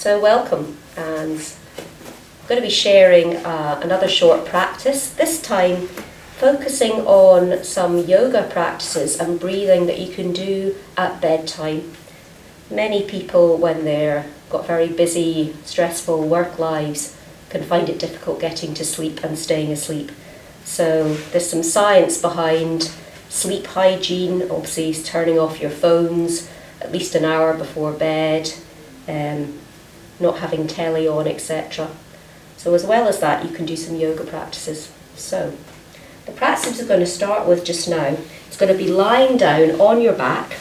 So welcome, and I'm going to be sharing another short practice, this time focusing on some yoga practices and breathing that you can do at bedtime. Many people, when they're got very busy, stressful work lives, can find it difficult getting to sleep and staying asleep. So there's some science behind sleep hygiene, obviously turning off your phones at least an hour before bed, not having telly on, etc. So as well as that, you can do some yoga practices. So the practice we're going to start with just now, it's going to be lying down on your back.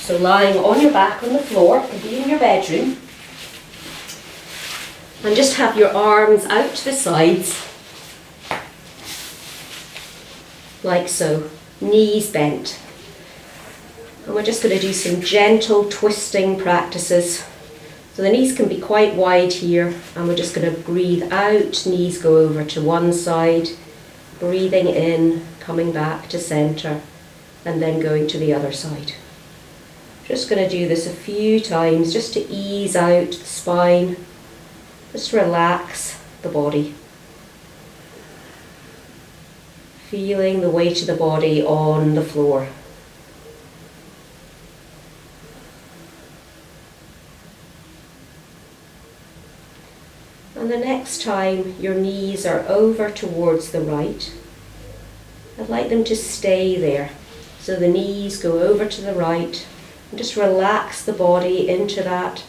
So lying on your back on the floor, it could be in your bedroom. And just have your arms out to the sides, like so, knees bent. And we're just going to do some gentle twisting practices. So the knees can be quite wide here, and we're just going to breathe out, knees go over to one side, breathing in, coming back to centre, and then going to the other side. Just going to do this a few times just to ease out the spine, just relax the body. Feeling the weight of the body on the floor. And the next time your knees are over towards the right, I'd like them to stay there. So the knees go over to the right and just relax the body into that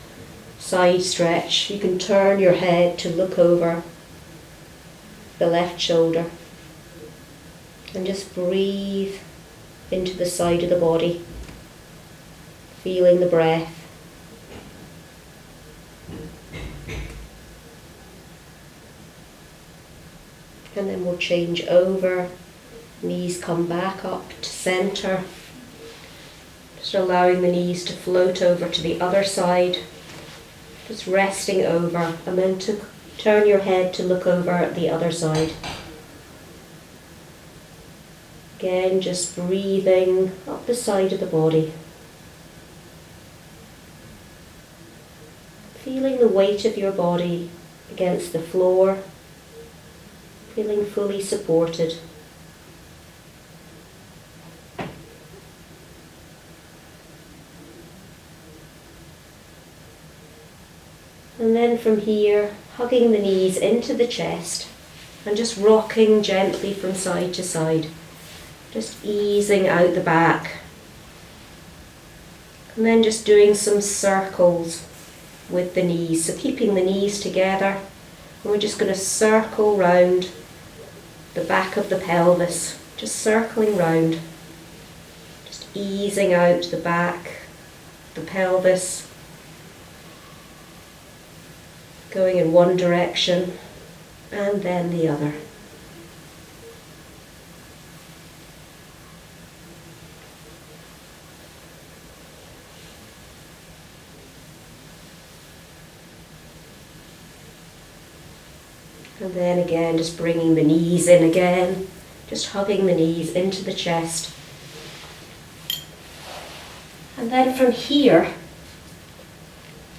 side stretch. You can turn your head to look over the left shoulder and just breathe into the side of the body, feeling the breath. And then we'll change over, knees come back up to centre, just allowing the knees to float over to the other side, just resting over, and then to turn your head to look over at the other side. Again, just breathing up the side of the body, feeling the weight of your body against the floor, feeling fully supported. And then from here, hugging the knees into the chest and just rocking gently from side to side, just easing out the back. And then just doing some circles with the knees, so keeping the knees together, and we're just going to circle round the back of the pelvis, just circling round, just easing out the back, the pelvis, going in one direction and then the other. And then again, just bringing the knees in again, just hugging the knees into the chest. And then from here,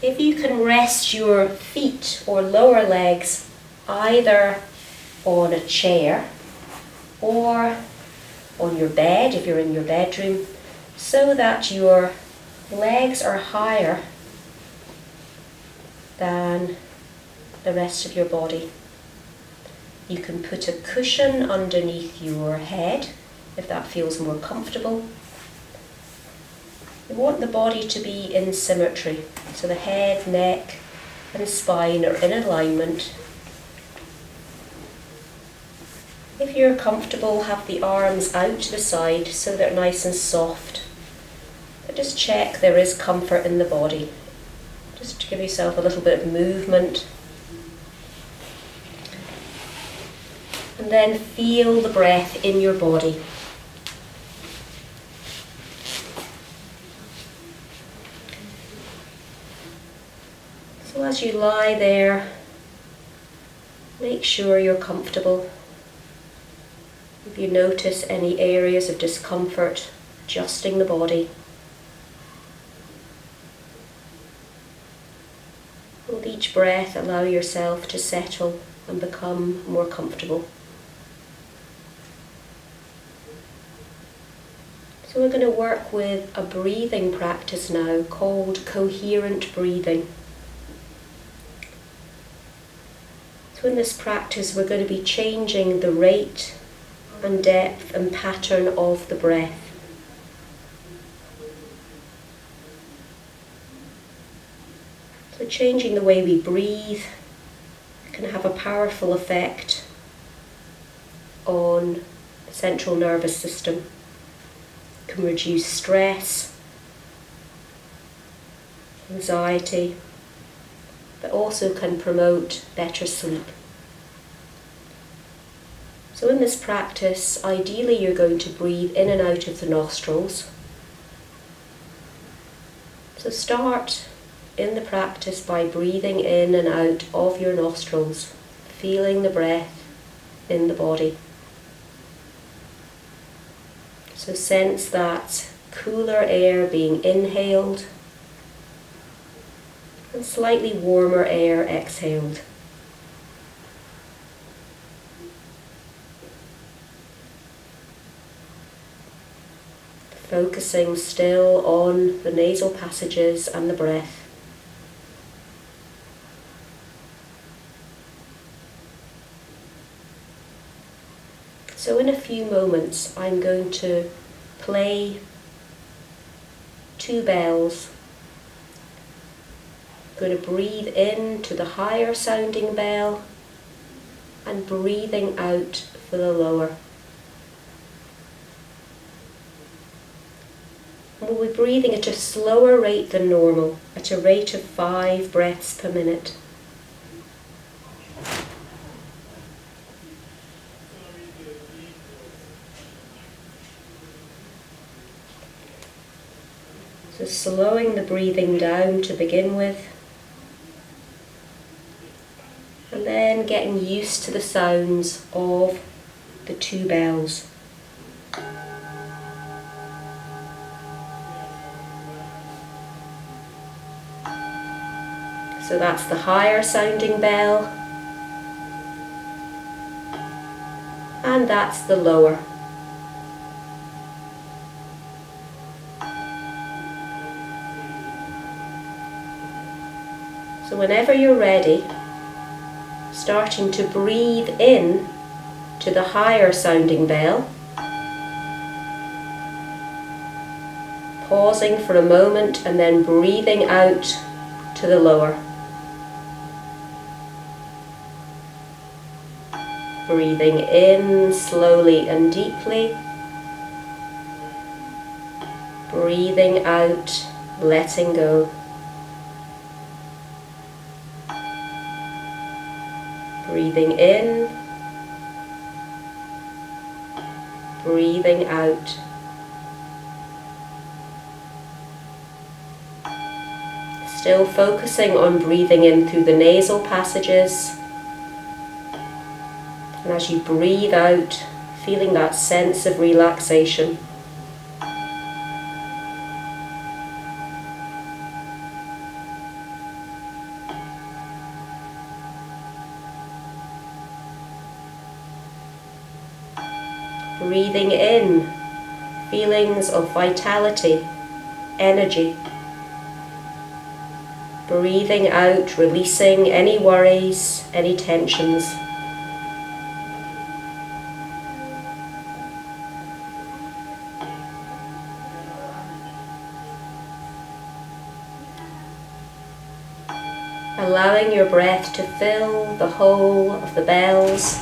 if you can rest your feet or lower legs either on a chair or on your bed, if you're in your bedroom, so that your legs are higher than the rest of your body. You can put a cushion underneath your head if that feels more comfortable. You want the body to be in symmetry, so the head, neck and spine are in alignment. If you're comfortable, have the arms out to the side so they're nice and soft. But just check there is comfort in the body. Just to give yourself a little bit of movement. And then feel the breath in your body. So as you lie there, make sure you're comfortable. If you notice any areas of discomfort, adjusting the body. With each breath, allow yourself to settle and become more comfortable. So we're going to work with a breathing practice now called coherent breathing. So in this practice, we're going to be changing the rate and depth and pattern of the breath. So changing the way we breathe can have a powerful effect on the central nervous system. It can reduce stress, anxiety, but also can promote better sleep. So in this practice, ideally you're going to breathe in and out of the nostrils. So start in the practice by breathing in and out of your nostrils, feeling the breath in the body. So sense that cooler air being inhaled and slightly warmer air exhaled. Focusing still on the nasal passages and the breath. So in a few moments, I'm going to play 2 bells. I'm going to breathe in to the higher sounding bell and breathing out for the lower. And we'll be breathing at a slower rate than normal, at a rate of 5 breaths per minute. So slowing the breathing down to begin with, and then getting used to the sounds of the 2 bells. So that's the higher sounding bell, and that's the lower. So whenever you're ready, starting to breathe in to the higher sounding bell, pausing for a moment and then breathing out to the lower. Breathing in slowly and deeply, breathing out, letting go. Breathing in, breathing out. Still focusing on breathing in through the nasal passages. And as you breathe out, feeling that sense of relaxation. Breathing in, feelings of vitality, energy. Breathing out, releasing any worries, any tensions. Allowing your breath to fill the whole of the bells.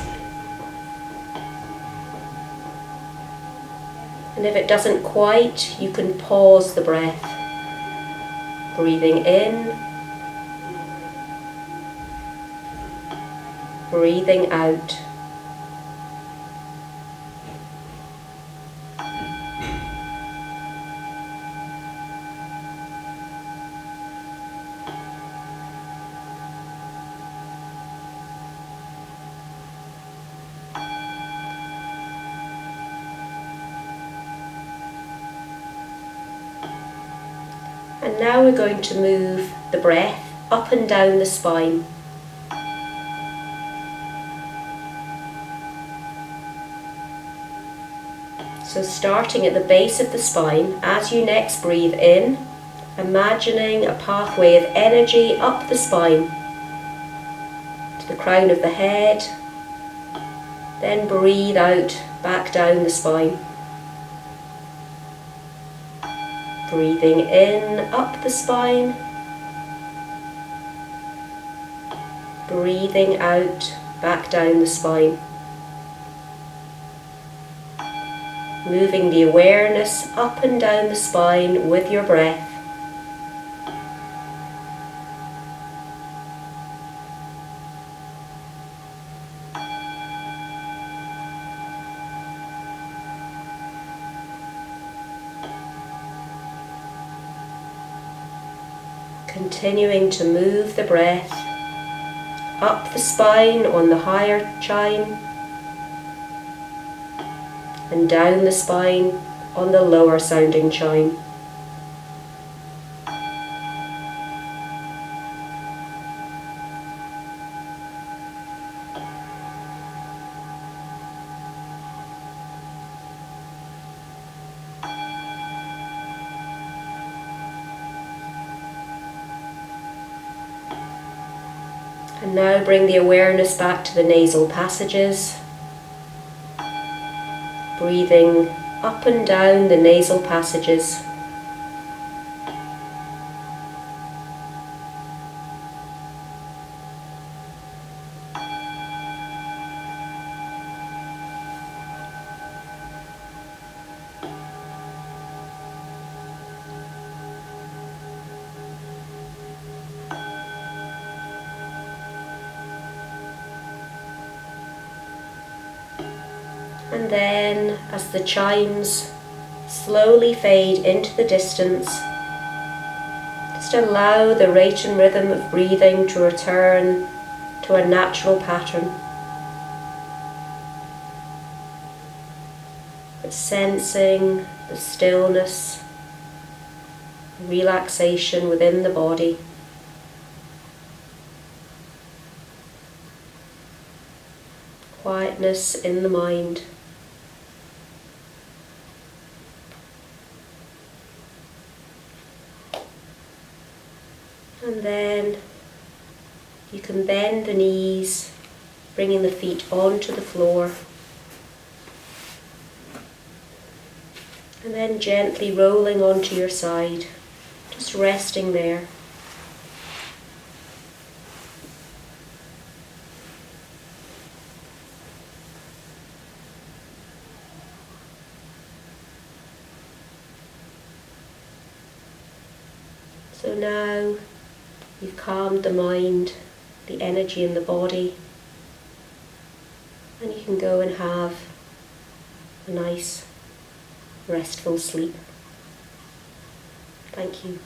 And if it doesn't quite, you can pause the breath. Breathing in, breathing out. And now we're going to move the breath up and down the spine. So starting at the base of the spine, as you next breathe in, imagining a pathway of energy up the spine to the crown of the head, then breathe out back down the spine. Breathing in up the spine, breathing out back down the spine. Moving the awareness up and down the spine with your breath. Continuing to move the breath up the spine on the higher chine and down the spine on the lower sounding chine. And now bring the awareness back to the nasal passages. Breathing up and down the nasal passages. And then, as the chimes slowly fade into the distance, just allow the rate and rhythm of breathing to return to a natural pattern. But sensing the stillness, relaxation within the body. Quietness in the mind. And then you can bend the knees, bringing the feet onto the floor. And then gently rolling onto your side, just resting there. So now you've calmed the mind, the energy in the body, and you can go and have a nice, restful sleep. Thank you.